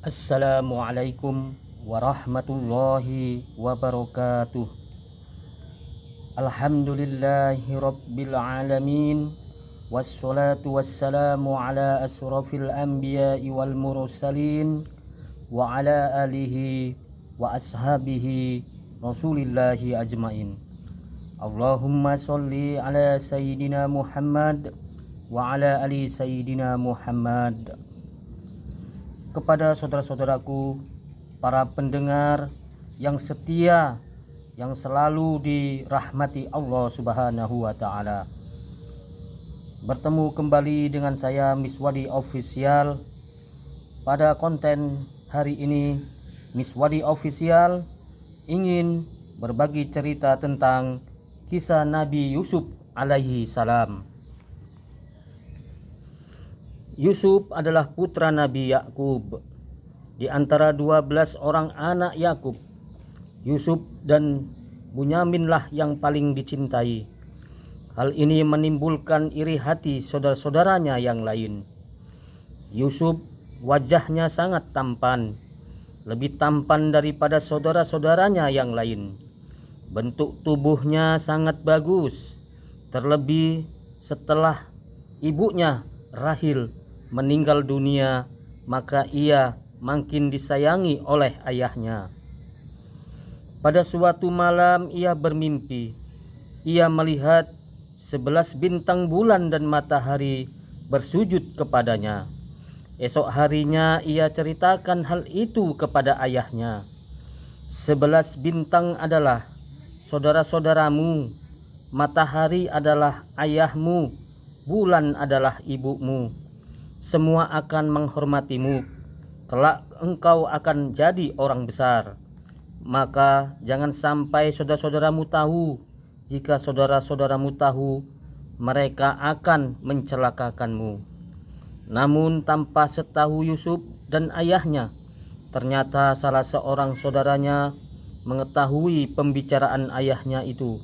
Assalamualaikum warahmatullahi wabarakatuh. Alhamdulillahi rabbil alamin. Wassalatu wassalamu ala asrafil anbiya'i wal mursalin wa ala alihi wa ashabihi rasulillahi ajmain. Allahumma sholli ala sayyidina Muhammad wa ala ali sayyidina Muhammad. Kepada saudara-saudaraku, para pendengar yang setia, yang selalu dirahmati Allah Subhanahu wa Ta'ala, bertemu kembali dengan saya Miswadi Official. Pada konten hari ini, Miswadi Official ingin berbagi cerita tentang kisah Nabi Yusuf alaihi salam. Yusuf adalah putra Nabi Yakub. Di antara 12 orang anak Yakub, Yusuf dan Bunyaminlah yang paling dicintai. Hal ini menimbulkan iri hati saudara-saudaranya yang lain. Yusuf wajahnya sangat tampan, lebih tampan daripada saudara-saudaranya yang lain. Bentuk tubuhnya sangat bagus, terlebih setelah ibunya Rahil meninggal dunia, maka ia makin disayangi oleh ayahnya. Pada suatu malam ia bermimpi. Ia melihat 11 bintang bulan dan matahari bersujud kepadanya. Esok harinya ia ceritakan hal itu kepada ayahnya. 11 bintang adalah saudara-saudaramu, matahari adalah ayahmu, bulan adalah ibumu. Semua akan menghormatimu. Kelak engkau akan jadi orang besar. Maka jangan sampai saudara-saudaramu tahu. Jika saudara-saudaramu tahu, mereka akan mencelakakanmu. Namun tanpa setahu Yusuf dan ayahnya, ternyata salah seorang saudaranya mengetahui pembicaraan ayahnya itu.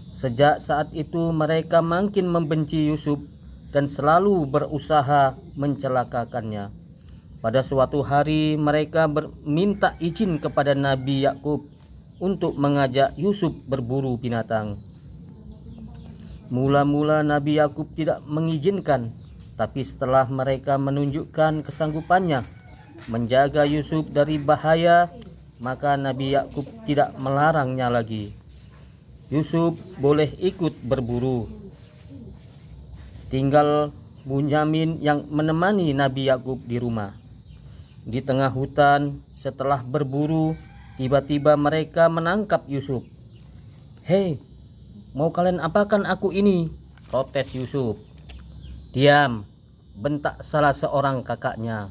Sejak saat itu mereka makin membenci Yusuf dan selalu berusaha mencelakakannya. Pada suatu hari mereka minta izin kepada Nabi Yakub untuk mengajak Yusuf berburu binatang. Mula-mula Nabi Yakub tidak mengizinkan, tapi setelah mereka menunjukkan kesanggupannya menjaga Yusuf dari bahaya, maka Nabi Yakub tidak melarangnya lagi. Yusuf boleh ikut berburu. Tinggal Bunyamin yang menemani Nabi Yakub di rumah. Di tengah hutan, setelah berburu, tiba-tiba mereka menangkap Yusuf. "Hei, mau kalian apakan aku ini?" protes Yusuf. "Diam," bentak salah seorang kakaknya.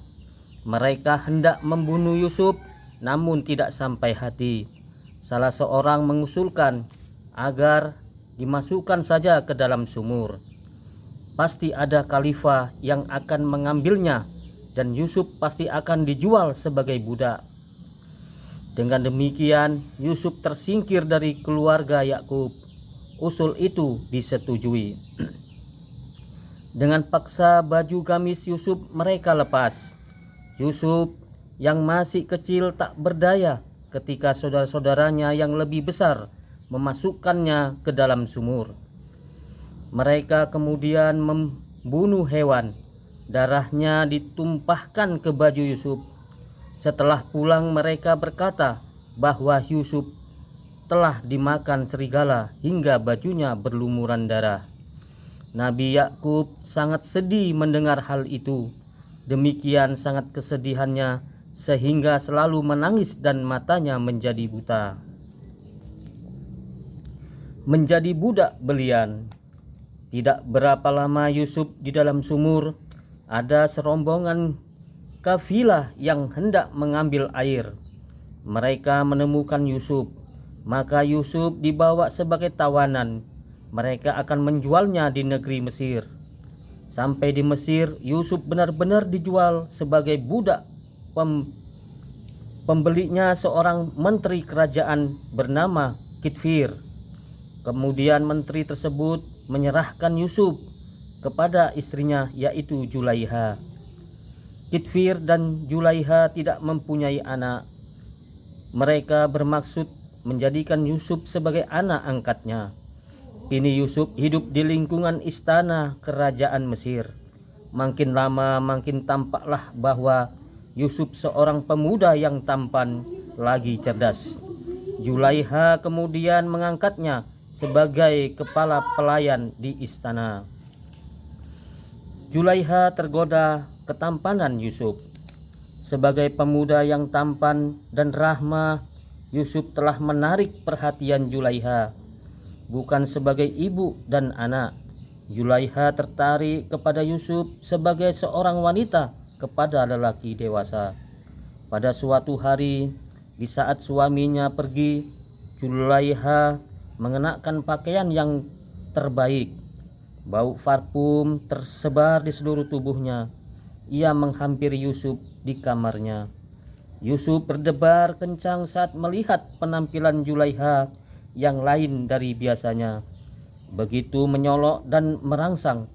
Mereka hendak membunuh Yusuf, namun tidak sampai hati. Salah seorang mengusulkan agar dimasukkan saja ke dalam sumur. Pasti ada khalifah yang akan mengambilnya dan Yusuf pasti akan dijual sebagai budak. Dengan demikian Yusuf tersingkir dari keluarga Yakub. Usul itu disetujui. Dengan paksa baju gamis Yusuf mereka lepas. Yusuf yang masih kecil tak berdaya ketika saudara-saudaranya yang lebih besar memasukkannya ke dalam sumur. Mereka kemudian membunuh hewan. Darahnya ditumpahkan ke baju Yusuf. Setelah pulang mereka berkata bahwa Yusuf telah dimakan serigala hingga bajunya berlumuran darah. Nabi Yakub sangat sedih mendengar hal itu. Demikian sangat kesedihannya sehingga selalu menangis dan matanya menjadi buta. Menjadi budak belian. Tidak berapa lama Yusuf di dalam sumur, ada serombongan kafilah yang hendak mengambil air. Mereka menemukan Yusuf, maka Yusuf dibawa sebagai tawanan. Mereka akan menjualnya di negeri Mesir. Sampai di Mesir, Yusuf benar-benar dijual sebagai budak. Pembelinya seorang menteri kerajaan bernama Kitfir. Kemudian menteri tersebut menyerahkan Yusuf kepada istrinya yaitu Julaiha. Kitfir dan Julaiha tidak mempunyai anak. Mereka bermaksud menjadikan Yusuf sebagai anak angkatnya. Kini Yusuf hidup di lingkungan istana kerajaan Mesir. Makin lama makin tampaklah bahwa Yusuf seorang pemuda yang tampan lagi cerdas. Julaiha kemudian mengangkatnya sebagai kepala pelayan di istana. Julaiha tergoda ketampanan Yusuf. Sebagai pemuda yang tampan dan rahmah, Yusuf telah menarik perhatian Julaiha. Bukan sebagai ibu dan anak, Julaiha tertarik kepada Yusuf sebagai seorang wanita kepada lelaki dewasa. Pada suatu hari, di saat suaminya pergi, Julaiha mengenakan pakaian yang terbaik. Bau parfum tersebar di seluruh tubuhnya. Ia menghampiri Yusuf di kamarnya. Yusuf berdebar kencang saat melihat penampilan Julaiha yang lain dari biasanya. Begitu menyolok dan merangsang,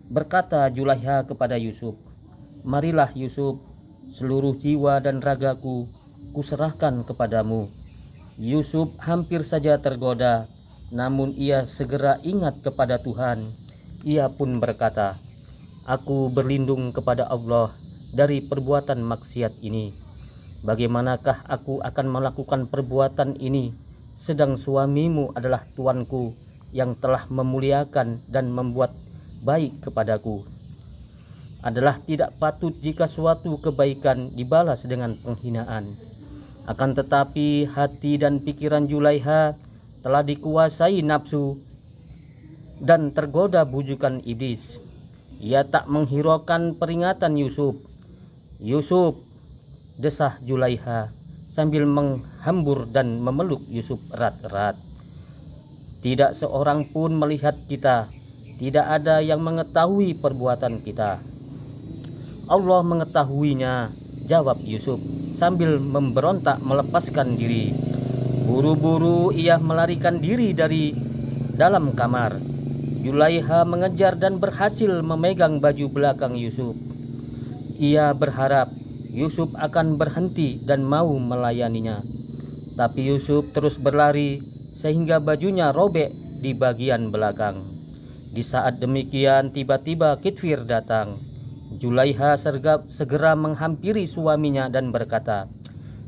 berkata Julaiha kepada Yusuf, "Marilah Yusuf, seluruh jiwa dan ragaku kuserahkan kepadamu." Yusuf hampir saja tergoda, namun ia segera ingat kepada Tuhan. Ia pun berkata, "Aku berlindung kepada Allah dari perbuatan maksiat ini. Bagaimanakah aku akan melakukan perbuatan ini, sedang suamimu adalah tuanku yang telah memuliakan dan membuat baik kepadaku. Adalah tidak patut jika suatu kebaikan dibalas dengan penghinaan. Akan tetapi hati dan pikiran Julaiha telah dikuasai nafsu dan tergoda bujukan iblis. Ia tak menghiraukan peringatan Yusuf. Yusuf, desah Julaiha sambil menghambur dan memeluk Yusuf erat-erat. Tidak seorang pun melihat kita, tidak ada yang mengetahui perbuatan kita. Allah mengetahuinya, jawab Yusuf sambil memberontak melepaskan diri. Buru-buru ia melarikan diri dari dalam kamar. Julaiha mengejar dan berhasil memegang baju belakang Yusuf. Ia berharap Yusuf akan berhenti dan mau melayaninya. Tapi Yusuf terus berlari sehingga bajunya robek di bagian belakang. Di saat demikian tiba-tiba Kitfir datang. Julaiha segera menghampiri suaminya dan berkata,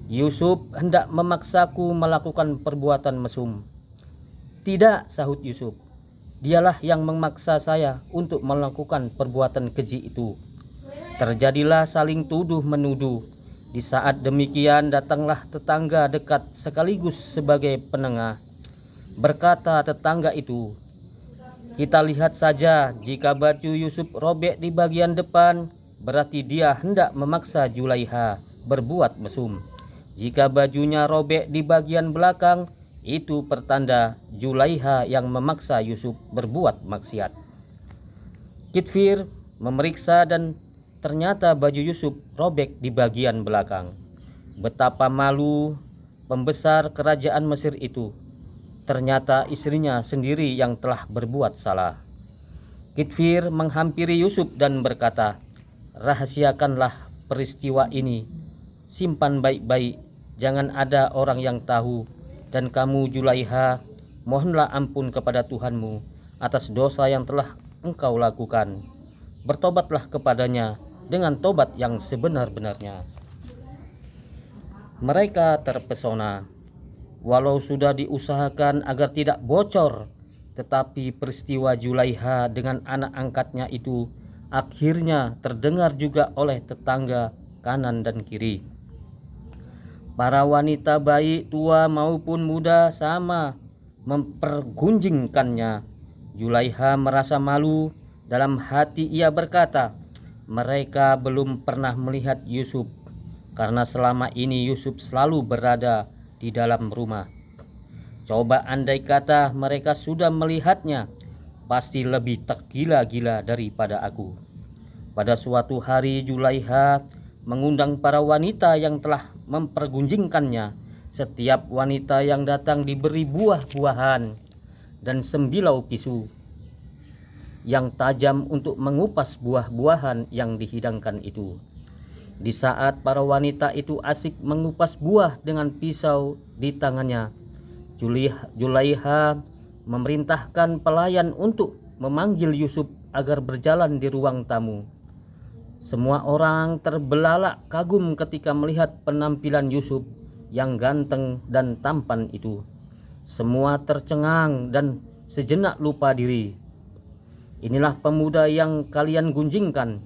"Yusuf hendak memaksaku melakukan perbuatan mesum." "Tidak," sahut Yusuf, "dialah yang memaksa saya untuk melakukan perbuatan keji itu." Terjadilah saling tuduh menuduh. Di saat demikian datanglah tetangga dekat sekaligus sebagai penengah. Berkata tetangga itu, "Kita lihat saja, jika baju Yusuf robek di bagian depan, berarti dia hendak memaksa Julaiha berbuat mesum. Jika bajunya robek di bagian belakang, itu pertanda Julaiha yang memaksa Yusuf berbuat maksiat." Kitfir memeriksa dan ternyata baju Yusuf robek di bagian belakang. Betapa malu pembesar kerajaan Mesir itu. Ternyata istrinya sendiri yang telah berbuat salah. Kitfir menghampiri Yusuf dan berkata, "Rahasiakanlah peristiwa ini. Simpan baik-baik, jangan ada orang yang tahu. Dan kamu Julaiha, mohonlah ampun kepada Tuhanmu atas dosa yang telah engkau lakukan. Bertobatlah kepadanya dengan tobat yang sebenar-benarnya." Mereka terpesona. Walau sudah diusahakan agar tidak bocor, tetapi peristiwa Julaiha dengan anak angkatnya itu akhirnya terdengar juga oleh tetangga kanan dan kiri. Para wanita baik tua maupun muda sama mempergunjingkannya. Julaiha merasa malu. Dalam hati ia berkata, "Mereka belum pernah melihat Yusuf, karena selama ini Yusuf selalu berada di dalam rumah. Coba andai kata mereka sudah melihatnya, pasti lebih tergila-gila daripada aku." Pada suatu hari Julaiha mengundang para wanita yang telah mempergunjingkannya. Setiap wanita yang datang diberi buah-buahan dan sembilau pisau yang tajam untuk mengupas buah-buahan yang dihidangkan itu. Di saat para wanita itu asik mengupas buah dengan pisau di tangannya, Julaiha memerintahkan pelayan untuk memanggil Yusuf agar berjalan di ruang tamu. Semua orang terbelalak kagum ketika melihat penampilan Yusuf yang ganteng dan tampan itu. Semua tercengang dan sejenak lupa diri. Inilah pemuda yang kalian gunjingkan.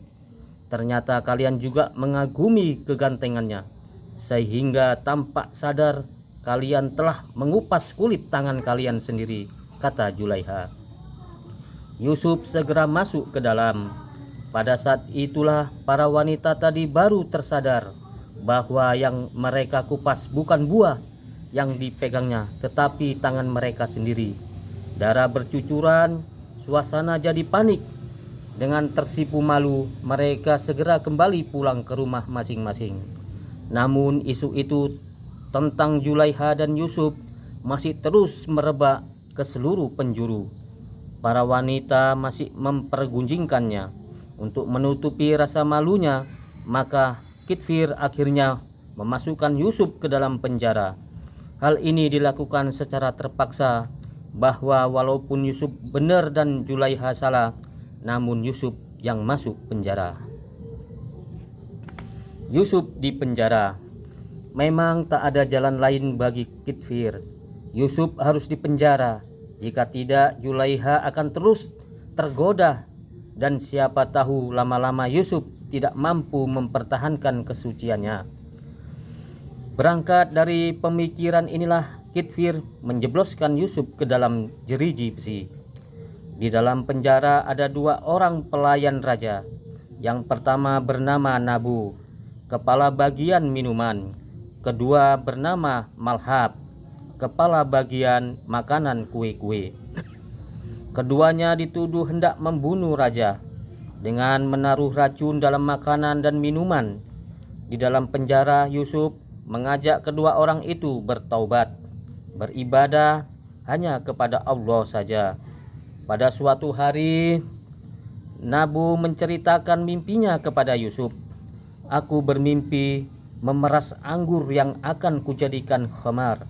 Ternyata kalian juga mengagumi kegantengannya, sehingga tampak sadar kalian telah mengupas kulit tangan kalian sendiri, kata Julaiha. Yusuf segera masuk ke dalam. Pada saat itulah para wanita tadi baru tersadar bahwa yang mereka kupas bukan buah yang dipegangnya, tetapi tangan mereka sendiri. Darah bercucuran, suasana jadi panik. Dengan tersipu malu, mereka segera kembali pulang ke rumah masing-masing. Namun isu itu tentang Julaiha dan Yusuf masih terus merebak ke seluruh penjuru. Para wanita masih mempergunjingkannya. Untuk menutupi rasa malunya, maka Kitfir akhirnya memasukkan Yusuf ke dalam penjara. Hal ini dilakukan secara terpaksa, bahwa walaupun Yusuf benar dan Julaiha salah, namun Yusuf yang masuk penjara. Yusuf di penjara. Memang tak ada jalan lain bagi Kitfir. Yusuf harus dipenjara. Jika tidak, Julaiha akan terus tergoda, dan siapa tahu lama-lama Yusuf tidak mampu mempertahankan kesuciannya. Berangkat dari pemikiran inilah Kitfir menjebloskan Yusuf ke dalam jeriji besi. Di dalam penjara ada 2 orang pelayan raja. Yang pertama bernama Nabu, kepala bagian minuman. Kedua bernama Malhab, kepala bagian makanan kue-kue. Keduanya dituduh hendak membunuh raja dengan menaruh racun dalam makanan dan minuman. Di dalam penjara, Yusuf mengajak kedua orang itu bertaubat, beribadah hanya kepada Allah saja. Pada suatu hari, Nabu menceritakan mimpinya kepada Yusuf. Aku bermimpi memeras anggur yang akan kujadikan khamar.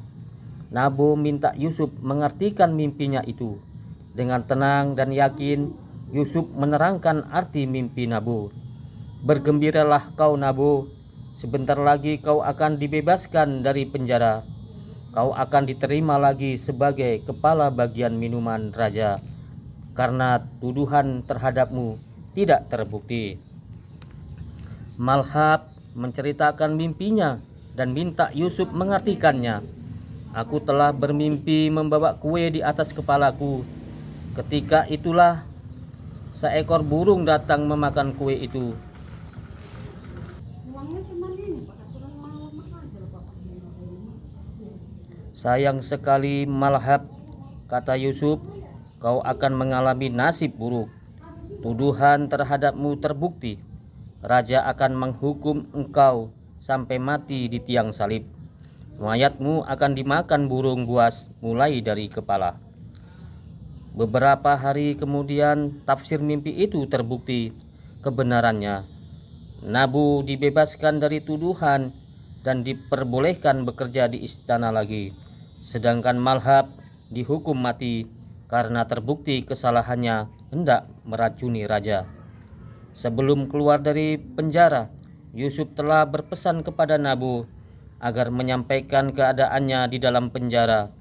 Nabu minta Yusuf mengartikan mimpinya itu. Dengan tenang dan yakin, Yusuf menerangkan arti mimpi Nabu. Bergembiralah kau Nabu, sebentar lagi kau akan dibebaskan dari penjara. Kau akan diterima lagi sebagai kepala bagian minuman raja, karena tuduhan terhadapmu tidak terbukti. Malhab menceritakan mimpinya dan minta Yusuf mengartikannya. Aku telah bermimpi membawa kue di atas kepalaku. Ketika itulah seekor burung datang memakan kue itu. Sayang sekali Malhab, kata Yusuf, kau akan mengalami nasib buruk. Tuduhan terhadapmu terbukti. Raja akan menghukum engkau sampai mati di tiang salib. Mayatmu akan dimakan burung buas mulai dari kepala. Beberapa hari kemudian tafsir mimpi itu terbukti kebenarannya. Nabu dibebaskan dari tuduhan dan diperbolehkan bekerja di istana lagi. Sedangkan Malhab dihukum mati karena terbukti kesalahannya hendak meracuni raja. Sebelum keluar dari penjara, Yusuf telah berpesan kepada Nabu agar menyampaikan keadaannya di dalam penjara.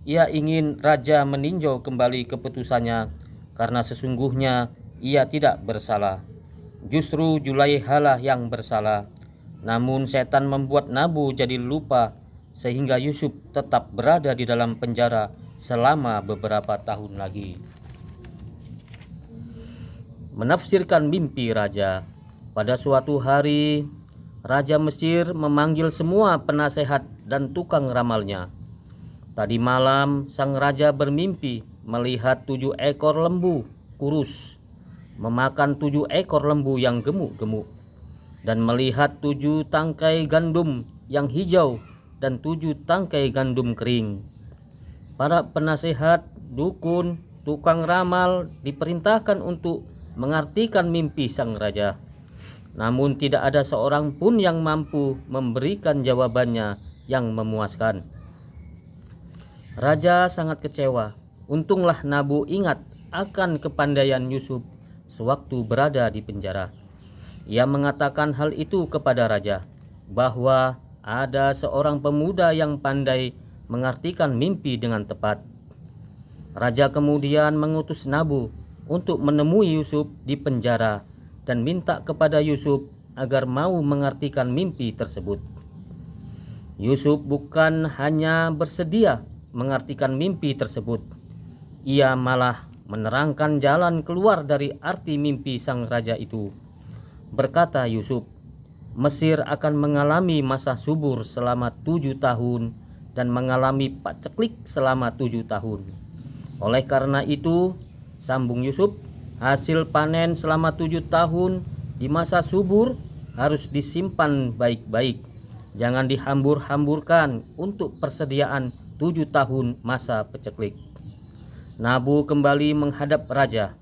Ia ingin raja meninjau kembali keputusannya karena sesungguhnya ia tidak bersalah. Justru Julaiha yang bersalah. Namun setan membuat Nabu jadi lupa sehingga Yusuf tetap berada di dalam penjara selama beberapa tahun lagi. Menafsirkan mimpi raja. Pada suatu hari, Raja Mesir memanggil semua penasehat dan tukang ramalnya. Tadi malam sang raja bermimpi melihat 7 ekor lembu kurus memakan 7 ekor lembu yang gemuk-gemuk, dan melihat 7 tangkai gandum yang hijau dan 7 tangkai gandum kering. Para penasehat, dukun, tukang ramal diperintahkan untuk mengartikan mimpi sang raja. namun tidak ada seorang pun yang mampu memberikan jawabannya yang memuaskan. Raja sangat kecewa. Untunglah Nabu ingat akan kepandaian Yusuf sewaktu berada di penjara. Ia mengatakan hal itu kepada raja, bahwa ada seorang pemuda yang pandai mengartikan mimpi dengan tepat. Raja kemudian mengutus Nabu untuk menemui Yusuf di penjara dan minta kepada Yusuf agar mau mengartikan mimpi tersebut. Yusuf bukan hanya bersedia mengartikan mimpi tersebut, ia malah menerangkan jalan keluar dari arti mimpi sang raja itu. Berkata Yusuf, Mesir akan mengalami masa subur selama 7 tahun dan mengalami paceklik selama 7 tahun. Oleh karena itu, sambung Yusuf, hasil panen selama 7 tahun di masa subur harus disimpan baik-baik. Jangan dihambur-hamburkan untuk persediaan 7 tahun masa paceklik. Nabu kembali menghadap raja.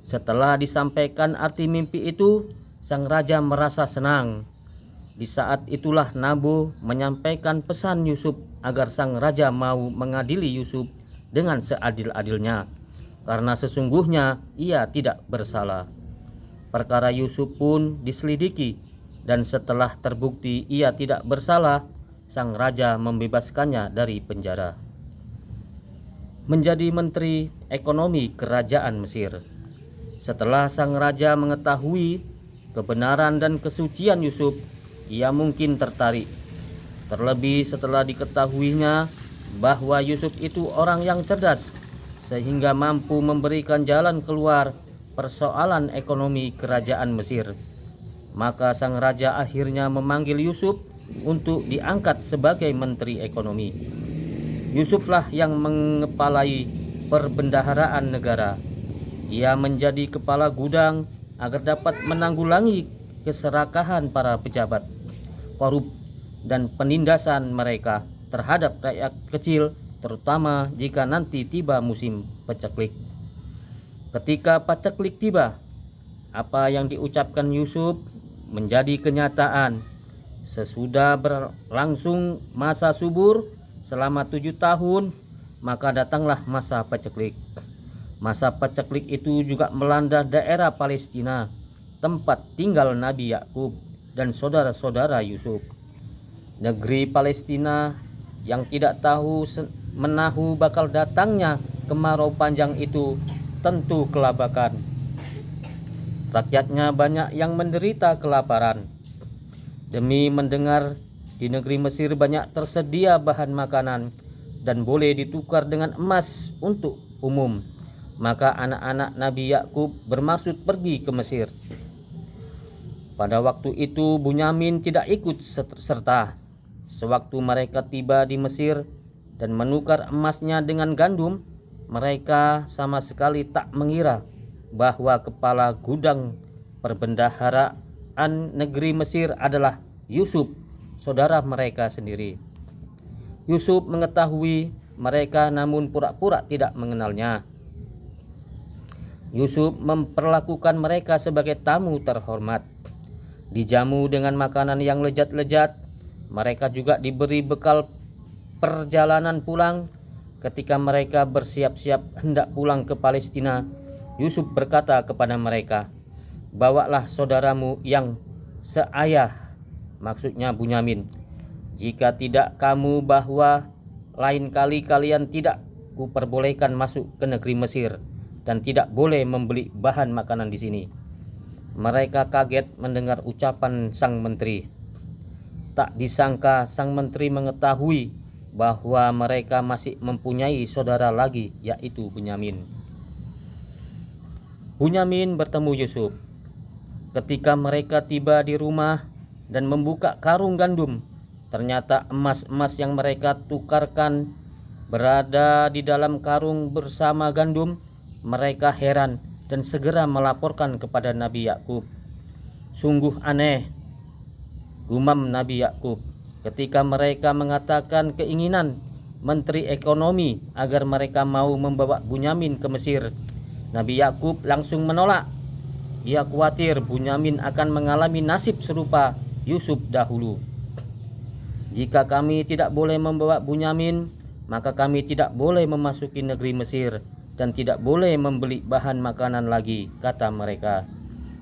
Setelah disampaikan arti mimpi itu, sang raja merasa senang. Di saat itulah Nabu menyampaikan pesan Yusuf agar sang raja mau mengadili Yusuf dengan seadil-adilnya, karena sesungguhnya ia tidak bersalah. Perkara Yusuf pun diselidiki, dan setelah terbukti ia tidak bersalah, sang raja membebaskannya dari penjara. Menjadi menteri ekonomi kerajaan Mesir. Setelah sang raja mengetahui kebenaran dan kesucian Yusuf, ia mungkin tertarik. Terlebih setelah diketahuinya bahwa Yusuf itu orang yang cerdas, sehingga mampu memberikan jalan keluar persoalan ekonomi kerajaan Mesir. Maka sang raja akhirnya memanggil Yusuf untuk diangkat sebagai menteri ekonomi. Yusuflah yang mengepalai perbendaharaan negara. Ia menjadi kepala gudang agar dapat menanggulangi keserakahan para pejabat, korup, dan penindasan mereka terhadap rakyat kecil, terutama jika nanti tiba musim paceklik. Ketika paceklik tiba, apa yang diucapkan Yusuf menjadi kenyataan. Sesudah berlangsung masa subur selama 7 tahun, maka datanglah masa paceklik. Masa paceklik itu juga melanda daerah Palestina, tempat tinggal Nabi Yakub dan saudara-saudara Yusuf. Negeri Palestina yang tidak tahu menahu bakal datangnya kemarau panjang itu tentu kelabakan. Rakyatnya banyak yang menderita kelaparan. Demi mendengar di negeri Mesir banyak tersedia bahan makanan dan boleh ditukar dengan emas untuk umum, maka anak-anak Nabi Yakub bermaksud pergi ke Mesir. Pada waktu itu Bunyamin tidak ikut serta. Sewaktu mereka tiba di Mesir dan menukar emasnya dengan gandum, mereka sama sekali tak mengira bahwa kepala gudang perbendaharaan negeri Mesir adalah Yusuf, saudara mereka sendiri. Yusuf mengetahui mereka namun pura-pura tidak mengenalnya. Yusuf memperlakukan mereka sebagai tamu terhormat. Dijamu dengan makanan yang lezat-lezat. Mereka juga diberi bekal perjalanan pulang. Ketika mereka bersiap-siap hendak pulang ke Palestina, Yusuf berkata kepada mereka, "Bawalah saudaramu yang seayah," maksudnya Bunyamin. "Jika tidak kamu bahwa lain kali kalian tidak kuperbolehkan masuk ke negeri Mesir dan tidak boleh membeli bahan makanan di sini." Mereka kaget mendengar ucapan sang menteri. Tak disangka sang menteri mengetahui bahwa mereka masih mempunyai saudara lagi, yaitu Bunyamin. Bunyamin bertemu Yusuf. Ketika mereka tiba di rumah dan membuka karung gandum, ternyata emas-emas yang mereka tukarkan berada di dalam karung bersama gandum. Mereka heran dan segera melaporkan kepada Nabi Yakub. "Sungguh aneh," gumam Nabi Yakub, ketika mereka mengatakan keinginan menteri ekonomi agar mereka mau membawa Bunyamin ke Mesir. Nabi Yakub langsung menolak. Ia khawatir Bunyamin akan mengalami nasib serupa Yusuf dahulu. Jika kami tidak boleh membawa Bunyamin, maka kami tidak boleh memasuki negeri Mesir dan tidak boleh membeli bahan makanan lagi, kata mereka.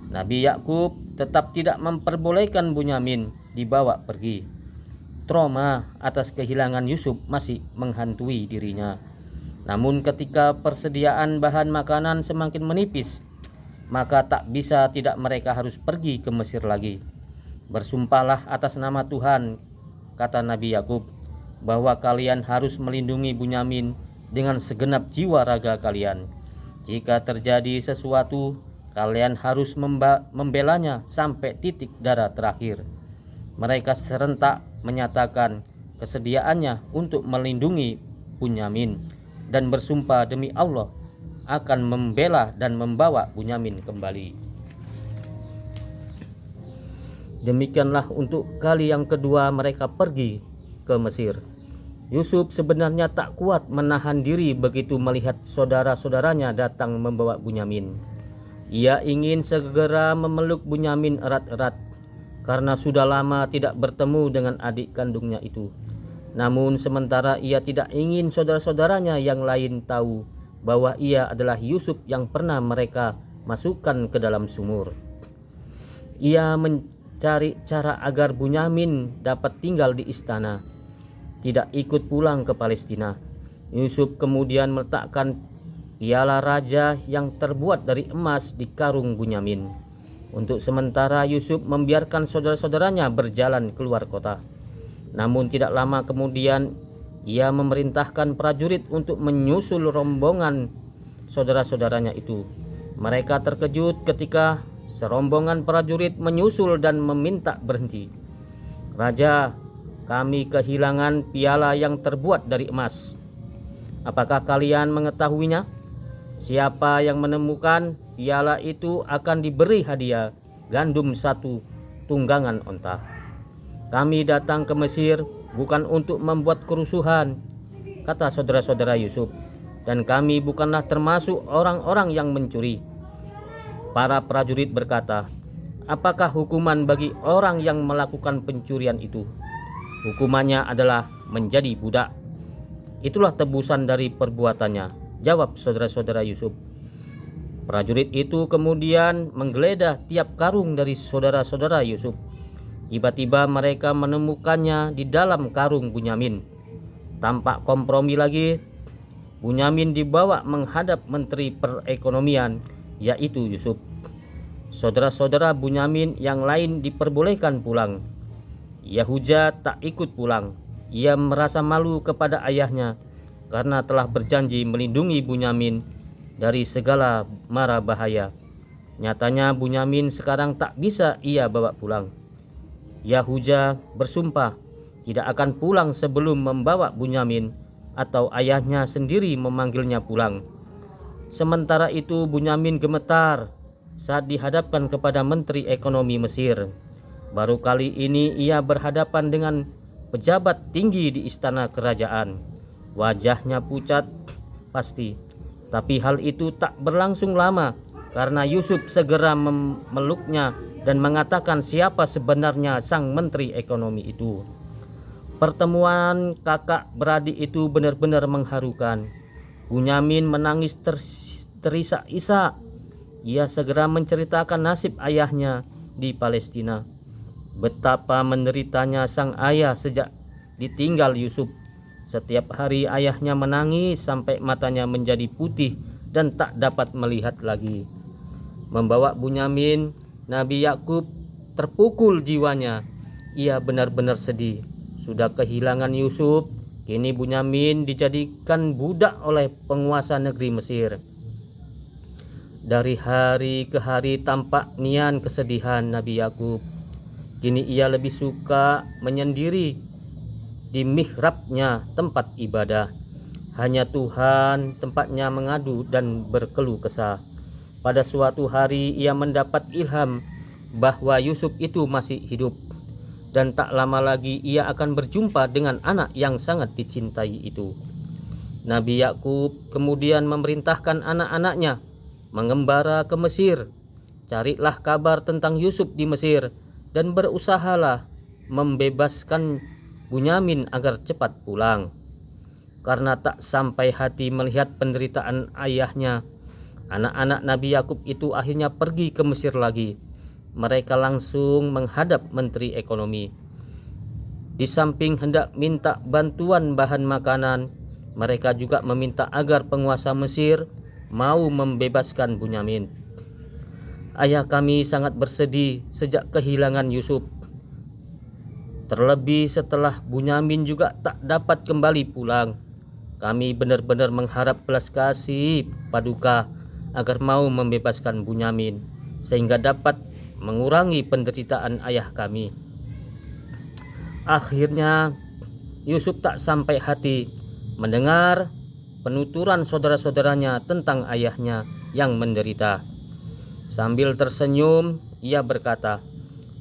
Nabi Yakub tetap tidak memperbolehkan Bunyamin dibawa pergi. Trauma atas kehilangan Yusuf masih menghantui dirinya. Namun ketika persediaan bahan makanan semakin menipis, maka tak bisa tidak mereka harus pergi ke Mesir lagi. Bersumpahlah atas nama Tuhan, kata Nabi Yakub, bahwa kalian harus melindungi Bunyamin dengan segenap jiwa raga kalian. Jika terjadi sesuatu, kalian harus membelanya sampai titik darah terakhir. Mereka serentak menyatakan kesediaannya untuk melindungi Bunyamin dan bersumpah demi Allah akan membela dan membawa Bunyamin kembali. Demikianlah untuk kali yang kedua mereka pergi ke Mesir. Yusuf sebenarnya tak kuat menahan diri begitu melihat saudara-saudaranya datang membawa Bunyamin. Ia ingin segera memeluk Bunyamin erat-erat karena sudah lama tidak bertemu dengan adik kandungnya itu. Namun sementara ia tidak ingin saudara-saudaranya yang lain tahu bahwa ia adalah Yusuf yang pernah mereka masukkan ke dalam sumur. Ia mencari cara agar Bunyamin dapat tinggal di istana, tidak ikut pulang ke Palestina. Yusuf kemudian meletakkan piala raja yang terbuat dari emas di karung Bunyamin. Untuk sementara Yusuf membiarkan saudara-saudaranya berjalan keluar kota. Namun tidak lama kemudian ia memerintahkan prajurit untuk menyusul rombongan saudara-saudaranya itu. Mereka terkejut ketika serombongan prajurit menyusul dan meminta berhenti. "Raja, kami kehilangan piala yang terbuat dari emas. Apakah kalian mengetahuinya? Siapa yang menemukan piala itu akan diberi hadiah gandum 1 tunggangan onta. Kami datang ke Mesir bukan untuk membuat kerusuhan," kata saudara-saudara Yusuf, "dan kami bukanlah termasuk orang-orang yang mencuri." Para prajurit berkata, "Apakah hukuman bagi orang yang melakukan pencurian itu?" "Hukumannya adalah menjadi budak. Itulah tebusan dari perbuatannya," jawab saudara-saudara Yusuf. Prajurit itu kemudian menggeledah tiap karung dari saudara-saudara Yusuf. Tiba-tiba mereka menemukannya di dalam karung Bunyamin. Tanpa kompromi lagi, Bunyamin dibawa menghadap Menteri Perekonomian, yaitu Yusuf. Saudara-saudara Bunyamin yang lain diperbolehkan pulang. Yahuza tak ikut pulang. Ia merasa malu kepada ayahnya karena telah berjanji melindungi Bunyamin dari segala mara bahaya. Nyatanya Bunyamin sekarang tak bisa ia bawa pulang. Yahuza bersumpah tidak akan pulang sebelum membawa Bunyamin atau ayahnya sendiri memanggilnya pulang. Sementara itu Bunyamin gemetar saat dihadapkan kepada Menteri Ekonomi Mesir. Baru kali ini ia berhadapan dengan pejabat tinggi di istana kerajaan. Wajahnya pucat pasti, tapi hal itu tak berlangsung lama karena Yusuf segera memeluknya dan mengatakan siapa sebenarnya sang menteri ekonomi itu. Pertemuan kakak beradik itu benar-benar mengharukan. Bunyamin menangis terisak-isak. Ia segera menceritakan nasib ayahnya di Palestina. Betapa menderitanya sang ayah sejak ditinggal Yusuf. Setiap hari ayahnya menangis sampai matanya menjadi putih dan tak dapat melihat lagi. Membawa Bunyamin, Nabi Yakub terpukul jiwanya. Ia benar-benar sedih. Sudah kehilangan Yusuf, kini Bunyamin dijadikan budak oleh penguasa negeri Mesir. Dari hari ke hari tampak nian kesedihan Nabi Yakub. Kini ia lebih suka menyendiri di mihrabnya, tempat ibadah. Hanya Tuhan tempatnya mengadu dan berkeluh kesah. Pada suatu hari ia mendapat ilham bahwa Yusuf itu masih hidup, dan tak lama lagi ia akan berjumpa dengan anak yang sangat dicintai itu. Nabi Yakub kemudian memerintahkan anak-anaknya mengembara ke Mesir. carilah kabar tentang Yusuf di Mesir dan berusahalah membebaskan Bunyamin agar cepat pulang. Karena tak sampai hati melihat penderitaan ayahnya, anak-anak Nabi Yakub itu akhirnya pergi ke Mesir lagi. Mereka langsung menghadap Menteri Ekonomi. Di samping hendak minta bantuan bahan makanan, mereka juga meminta agar penguasa Mesir mau membebaskan Bunyamin. Ayah kami sangat bersedih sejak kehilangan Yusuf. Terlebih setelah Bunyamin juga tak dapat kembali pulang. Kami benar-benar mengharap belas kasih Paduka agar mau membebaskan Bunyamin, sehingga dapat mengurangi penderitaan ayah kami. Akhirnya Yusuf tak sampai hati mendengar penuturan saudara-saudaranya tentang ayahnya yang menderita. Sambil tersenyum, ia berkata,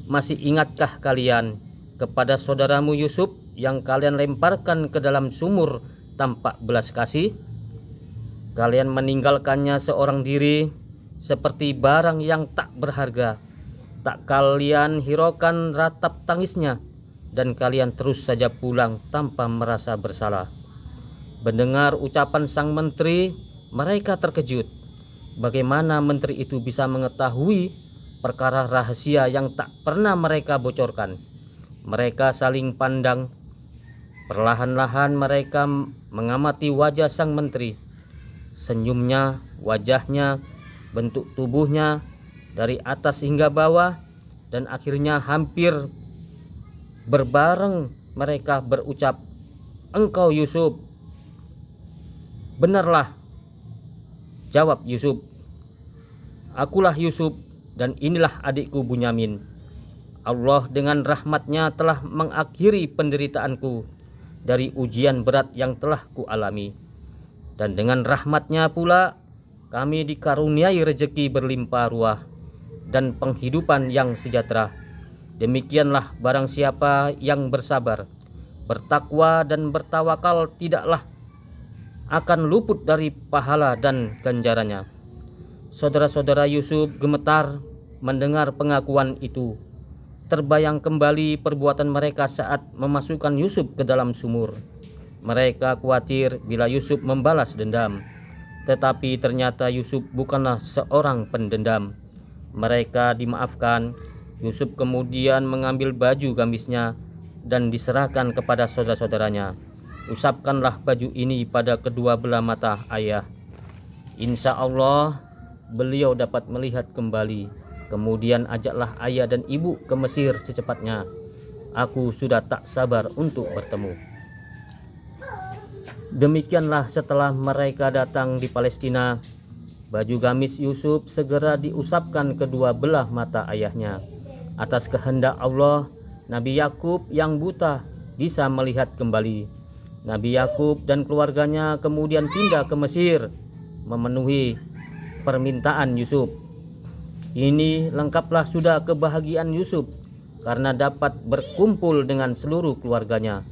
"Masih ingatkah kalian kepada saudaramu Yusuf yang kalian lemparkan ke dalam sumur tanpa belas kasih? Kalian meninggalkannya seorang diri seperti barang yang tak berharga. Tak kalian hiraukan ratap tangisnya, dan kalian terus saja pulang tanpa merasa bersalah." Mendengar ucapan sang menteri, mereka terkejut. Bagaimana menteri itu bisa mengetahui perkara rahasia yang tak pernah mereka bocorkan? Mereka saling pandang. Perlahan-lahan mereka mengamati wajah sang menteri. Senyumnya, wajahnya, bentuk tubuhnya, dari atas hingga bawah, dan akhirnya hampir berbareng mereka berucap, "Engkau Yusuf." "Benarlah," jawab Yusuf. "Akulah Yusuf, dan inilah adikku Bunyamin. Allah dengan rahmatnya telah mengakhiri penderitaanku dari ujian berat yang telah kualami. Dan dengan rahmatnya pula kami dikaruniai rezeki berlimpah ruah dan penghidupan yang sejahtera. Demikianlah barang siapa yang bersabar, bertakwa dan bertawakal tidaklah akan luput dari pahala dan ganjarannya." Saudara-saudara Yusuf gemetar mendengar pengakuan itu. Terbayang kembali perbuatan mereka saat memasukkan Yusuf ke dalam sumur. Mereka khawatir bila Yusuf membalas dendam. Tetapi ternyata Yusuf bukanlah seorang pendendam. Mereka dimaafkan. Yusuf kemudian mengambil baju gamisnya dan diserahkan kepada saudara-saudaranya. "Usapkanlah baju ini pada kedua belah mata ayah. Insya Allah beliau dapat melihat kembali. Kemudian ajaklah ayah dan ibu ke Mesir secepatnya. Aku sudah tak sabar untuk bertemu." Demikianlah setelah mereka datang di Palestina, baju gamis Yusuf segera diusapkan kedua belah mata ayahnya. Atas kehendak Allah, Nabi Yakub yang buta bisa melihat kembali. Nabi Yakub dan keluarganya kemudian pindah ke Mesir, memenuhi permintaan Yusuf. Ini lengkaplah sudah kebahagiaan Yusuf karena dapat berkumpul dengan seluruh keluarganya.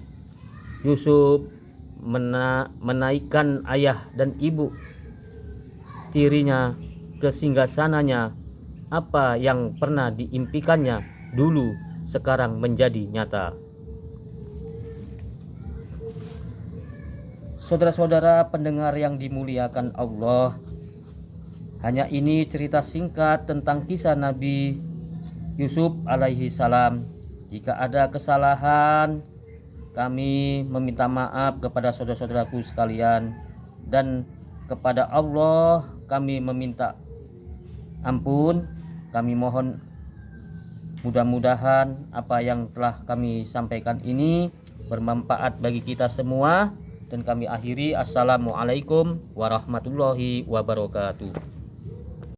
Yusuf menaikkan ayah dan ibu tirinya ke singgasananya. Apa yang pernah diimpikannya dulu sekarang menjadi nyata. Saudara-saudara pendengar yang dimuliakan Allah, hanya ini cerita singkat tentang kisah Nabi Yusuf alaihi salam. Jika ada kesalahan, kami meminta maaf kepada saudara-saudaraku sekalian, dan kepada Allah kami meminta ampun. Kami mohon mudah-mudahan apa yang telah kami sampaikan ini bermanfaat bagi kita semua, dan kami akhiri. Assalamualaikum warahmatullahi wabarakatuh.